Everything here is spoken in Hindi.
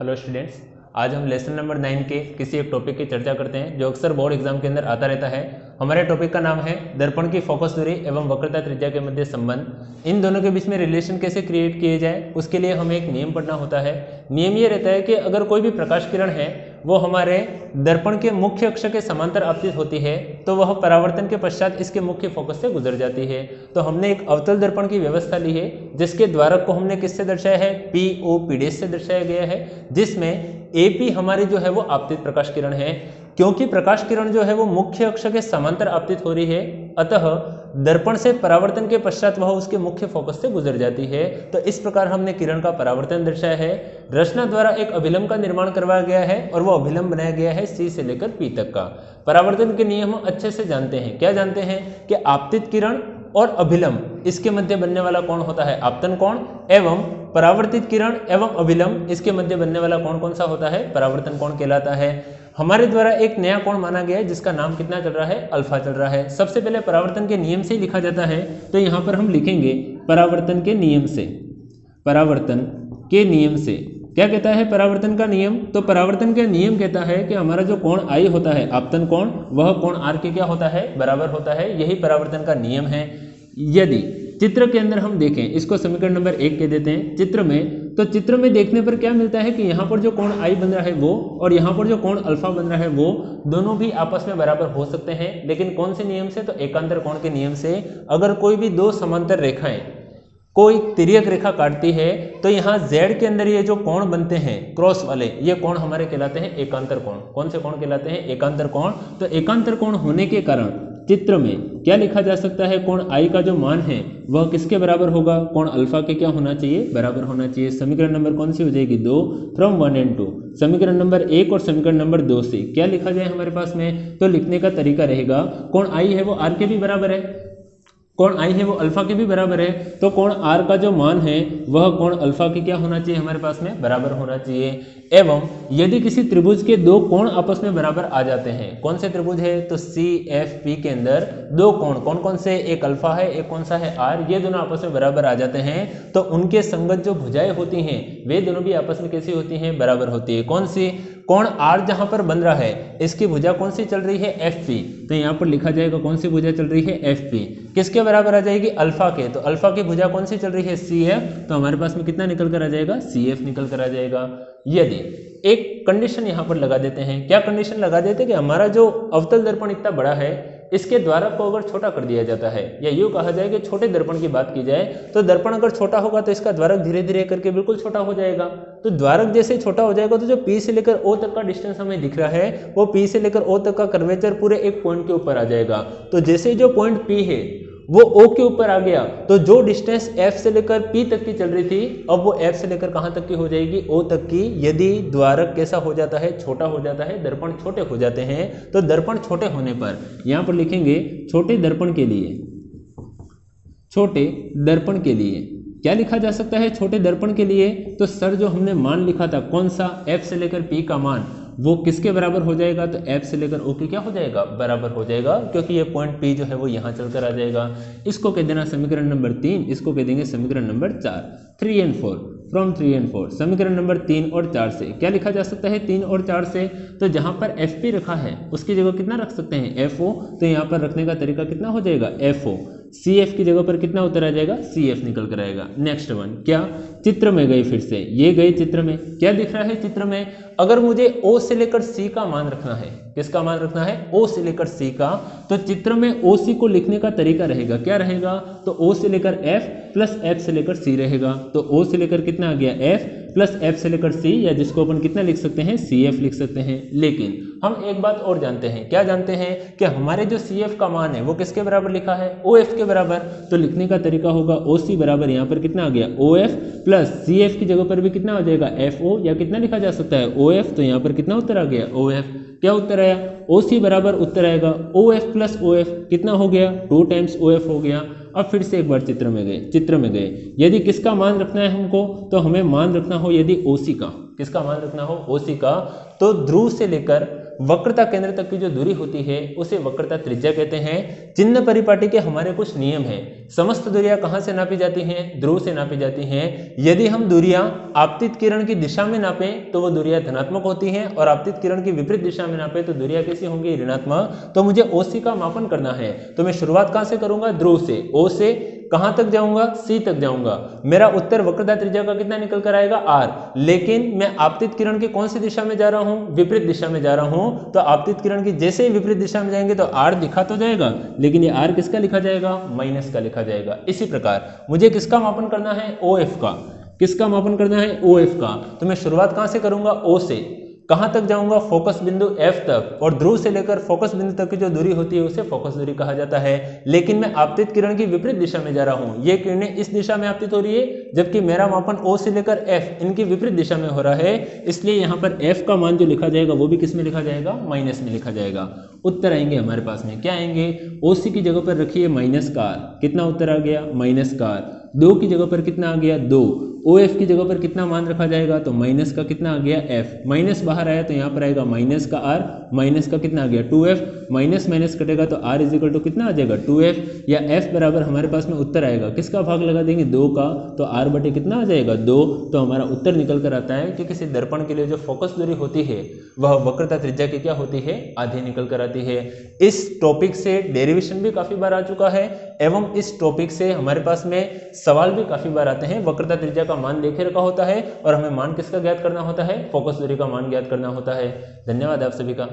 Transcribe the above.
हेलो स्टूडेंट्स, आज हम लेसन नंबर 9 के किसी एक टॉपिक की चर्चा करते हैं जो अक्सर बोर्ड एग्जाम के अंदर आता रहता है। हमारे टॉपिक का नाम है दर्पण की फोकस दूरी एवं वक्रता त्रिज्या के मध्य संबंध। इन दोनों के बीच में रिलेशन कैसे क्रिएट किए जाए, उसके लिए हमें एक नियम पढ़ना होता है। नियम ये रहता है कि अगर कोई भी प्रकाश किरण है वो हमारे दर्पण के मुख्य अक्ष के समांतर आपतित होती है तो वह परावर्तन के पश्चात इसके मुख्य फोकस से गुजर जाती है। तो हमने एक अवतल दर्पण की व्यवस्था ली है जिसके द्वारक को हमने किससे दर्शाया है, POP' से दर्शाया गया है, जिसमें AP हमारी जो है वो आपतित प्रकाश किरण है। क्योंकि प्रकाश किरण जो है वो मुख्य अक्ष के समांतर आपतित हो रही है, अतः दर्पण से परावर्तन के पश्चात वह उसके मुख्य फोकस से गुजर जाती है। तो इस प्रकार हमने किरण का परावर्तन दर्शाया है। रचना द्वारा एक अभिलंब का निर्माण करवाया गया है और वो अभिलंब बनाया गया है C से लेकर P तक का। परावर्तन के नियम हम अच्छे से जानते हैं। क्या जानते हैं कि आपतित किरण और अभिलंब इसके मध्य बनने वाला कोण होता है आपतन कोण, एवं परावर्तित किरण एवं अभिलंब इसके मध्य बनने वाला कोण कौन सा होता है, परावर्तन कोण कहलाता है। हमारे द्वारा एक नया कोण माना गया है जिसका नाम कितना चल रहा है, अल्फा चल रहा है। सबसे पहले परावर्तन के नियम से ही लिखा जाता है, तो यहाँ पर हम लिखेंगे परावर्तन के नियम से। परावर्तन के नियम से क्या कहता है परावर्तन का नियम? तो परावर्तन का नियम कहता है कि हमारा जो कोण I होता है आपतन कोण, वह कोण R के क्या होता है, बराबर होता है। यही परावर्तन का नियम है। यदि चित्र के अंदर हम देखें, इसको समीकरण नंबर 1 कह देते हैं चित्र में, तो चित्र में देखने पर क्या मिलता है कि यहाँ पर जो कोण I बन रहा है वो और यहाँ पर जो कोण अल्फा बन रहा है वो दोनों भी आपस में बराबर हो सकते हैं। लेकिन कौन से नियम से? तो एकांतर कोण के नियम से। अगर कोई भी दो समांतर रेखाएं कोई तिर्यक रेखा काटती है तो यहाँ Z के अंदर ये जो कोण बनते हैं क्रॉस वाले, ये कोण हमारे कहलाते हैं एकांतर कोण। कौन से कोण कहलाते हैं? एकांतर कोण। तो एकांतर कोण होने के कारण चित्र में क्या लिखा जा सकता है, कोण I का जो मान है वह किसके बराबर होगा, कोण अल्फा के क्या होना चाहिए, बराबर होना चाहिए। समीकरण नंबर कौन सी हो जाएगी, 2 फ्रॉम 1 and 2। समीकरण नंबर 1 और समीकरण नंबर 2 से क्या लिखा जाए हमारे पास में, तो लिखने का तरीका रहेगा कोण I है वो R के भी बराबर है, कोण I है वो अल्फा के भी बराबर है। तो कोण R का जो मान है वह कोण अल्फा के क्या होना चाहिए, हमारे पास में बराबर होना चाहिए। एवं यदि किसी त्रिभुज के दो कोण आपस में बराबर आ जाते हैं, कौन से त्रिभुज है, तो CFP के अंदर दो कोण कौन कौन से, एक अल्फा है एक कौन सा है R, ये दोनों आपस में बराबर आ जाते हैं तो उनके संगत जो भुजाएं होती हैं वे दोनों भी आपस में कैसी होती हैं, बराबर होती है। कौन सी, कोण R जहां पर बन रहा है इसकी भुजा कौन सी चल रही है, FP। तो यहाँ पर लिखा जाएगा कौन सी भुजा चल रही है, FP। किसके बराबर आ जाएगी, अल्फा के। तो अल्फा की भुजा कौन सी चल रही है, CF। तो हमारे पास में कितना निकल कर आ जाएगा, CF निकल कर आ जाएगा। यदि एक कंडीशन यहाँ पर लगा देते हैं, क्या कंडीशन लगा देते हैं कि हमारा जो अवतल दर्पण इतना बड़ा है इसके द्वारक को अगर छोटा कर दिया जाता है, या यूँ कहा जाए कि छोटे दर्पण की बात की जाए तो दर्पण अगर छोटा होगा तो इसका द्वारक धीरे धीरे करके बिल्कुल छोटा हो जाएगा। तो द्वारक जैसे छोटा हो जाएगा तो जो P से लेकर O तक का डिस्टेंस हमें दिख रहा है वो P से लेकर O तक का कर्वेचर पूरे एक पॉइंट के ऊपर आ जाएगा। तो जैसे जो पॉइंट P है वो O के ऊपर आ गया तो जो डिस्टेंस F से लेकर P तक की चल रही थी अब वो F से लेकर कहाँ तक की हो जाएगी, O तक की। यदि द्वारक कैसा हो जाता है, छोटा हो जाता है, दर्पण छोटे हो जाते हैं, तो दर्पण छोटे होने पर यहाँ पर लिखेंगे छोटे दर्पण के लिए, छोटे दर्पण के लिए क्या लिखा जा सकता है, छोटे दर्पण के लिए तो सर जो हमने मान लिखा था कौन सा, F से लेकर P का मान वो किसके बराबर हो जाएगा, तो F से लेकर O के क्या हो जाएगा, बराबर हो जाएगा, क्योंकि ये पॉइंट P जो है वो यहाँ चलकर आ जाएगा। इसको कह देना समीकरण नंबर 3, इसको कह देंगे समीकरण नंबर 4। 3 and 4 from 3 and 4। समीकरण नंबर 3 और 4 से क्या लिखा जा सकता है, 3 और 4 से, तो जहाँ पर FP रखा है उसकी जगह कितना रख सकते हैं, FO। तो यहाँ पर रखने का तरीका कितना हो जाएगा, FO। CF की जगह पर कितना उत्तर आ जाएगा, CF निकल कर आएगा। नेक्स्ट वन, क्या चित्र में गई, फिर से ये गई चित्र में, क्या दिख रहा है चित्र में, अगर मुझे O से लेकर C का मान रखना है, किसका मान रखना है, O से लेकर C का, तो चित्र में OC को लिखने का तरीका रहेगा, क्या रहेगा, तो O से लेकर F प्लस F से लेकर C रहेगा। तो O से लेकर कितना आ गया, F प्लस F से लेकर C, या जिसको अपन कितना लिख सकते हैं, CF लिख सकते हैं। लेकिन हम एक बात और जानते हैं, क्या जानते हैं कि हमारे जो CF का मान है वो किसके बराबर लिखा है, OF के बराबर। तो लिखने का तरीका होगा OC बराबर, यहाँ पर कितना आ गया, OF प्लस CF की जगह पर भी कितना आ जाएगा, FO, या कितना लिखा जा सकता है, OF। तो यहाँ पर कितना उत्तर आ गया, OF। क्या उत्तर आया, OC बराबर उत्तर आएगा OF प्लस OF, कितना हो गया, 2 टाइम्स OF हो गया। अब फिर से एक बार चित्र में गए, यदि किसका मान रखना है हमको, तो हमें मान रखना हो यदि OC का, किसका मान रखना हो, OC का। तो ध्रुव से लेकर वक्रता केंद्र तक की जो दूरी होती है उसे वक्रता त्रिज्या कहते हैं। चिन्ह परिपाटी के हमारे कुछ नियम हैं। समस्त दूरियां कहां से नापी जाती हैं, ध्रुव से नापी जाती हैं। यदि हम दूरियां आपतित किरण की दिशा में नापें तो वो दूरियां धनात्मक होती हैं, और आपतित किरण की विपरीत दिशा में नापें तो दूरियां कैसी होंगी, ऋणात्मक। तो मुझे OC का मापन करना है, तो मैं शुरुआत कहां से करूंगा, ध्रुव से। O से कहां तक जाऊंगा, C तक जाऊंगा। मेरा उत्तर वक्रता त्रिज्या का कितना निकल कर आएगा, R। लेकिन मैं आपतित किरण की कौन सी दिशा में जा रहा हूं, विपरीत दिशा में जा रहा हूं। तो आपतित किरण की जैसे ही विपरीत दिशा में जाएंगे तो R दिखा तो जाएगा, लेकिन ये R किसका लिखा जाएगा, माइनस का लिखा जाएगा। इसी प्रकार मुझे किसका मापन करना है, OF का। किसका मापन करना है, OF का। तो मैं शुरुआत कहां से करूंगा, O से। कहां तक जाऊंगा, फोकस बिंदु F तक। और ध्रुव से लेकर फोकस बिंदु तक की जो दूरी होती है उसे फोकस दूरी कहा जाता है। लेकिन मैं आपतित किरण की विपरीत दिशा में जा रहा हूं, ये किरणें इस दिशा में आपतित हो रही है, जबकि मेरा मापन O से लेकर F इनकी विपरीत दिशा में हो रहा है। इसलिए यहां पर F का मान जो लिखा जाएगा वो भी किस में लिखा जाएगा, माइनस में लिखा जाएगा। उत्तर आएंगे हमारे पास में, क्या आएंगे, OC की जगह पर रखिए माइनस का R। कितना उत्तर आ गया, माइनस का R। 2 की जगह पर कितना आ गया, 2। OF की जगह पर कितना मान रखा जाएगा, तो माइनस का कितना आ गया, F। माइनस बाहर आया तो यहाँ पर आएगा माइनस का R। माइनस का कितना आ गया, 2F। माइनस माइनस कटेगा तो R इज इक्वल टू कितना आ जाएगा, 2F। या F बराबर हमारे पास में उत्तर आएगा, किसका भाग लगा देंगे, 2 का। तो R बटे कितना आ जाएगा, 2। तो हमारा उत्तर निकल कर आता है कि किसी दर्पण के लिए जो फोकस दूरी होती है वह वक्रता त्रिज्या की क्या होती है, आधी निकल कर आती है। इस टॉपिक से डेरिवेशन भी काफी बार आ चुका है, एवं इस टॉपिक से हमारे पास में सवाल भी काफी बार आते हैं। वक्रता त्रिज्या का मान देखे रखा होता है और हमें मान किसका ज्ञात करना होता है, फोकस दूरी का मान ज्ञात करना होता है। धन्यवाद आप सभी का।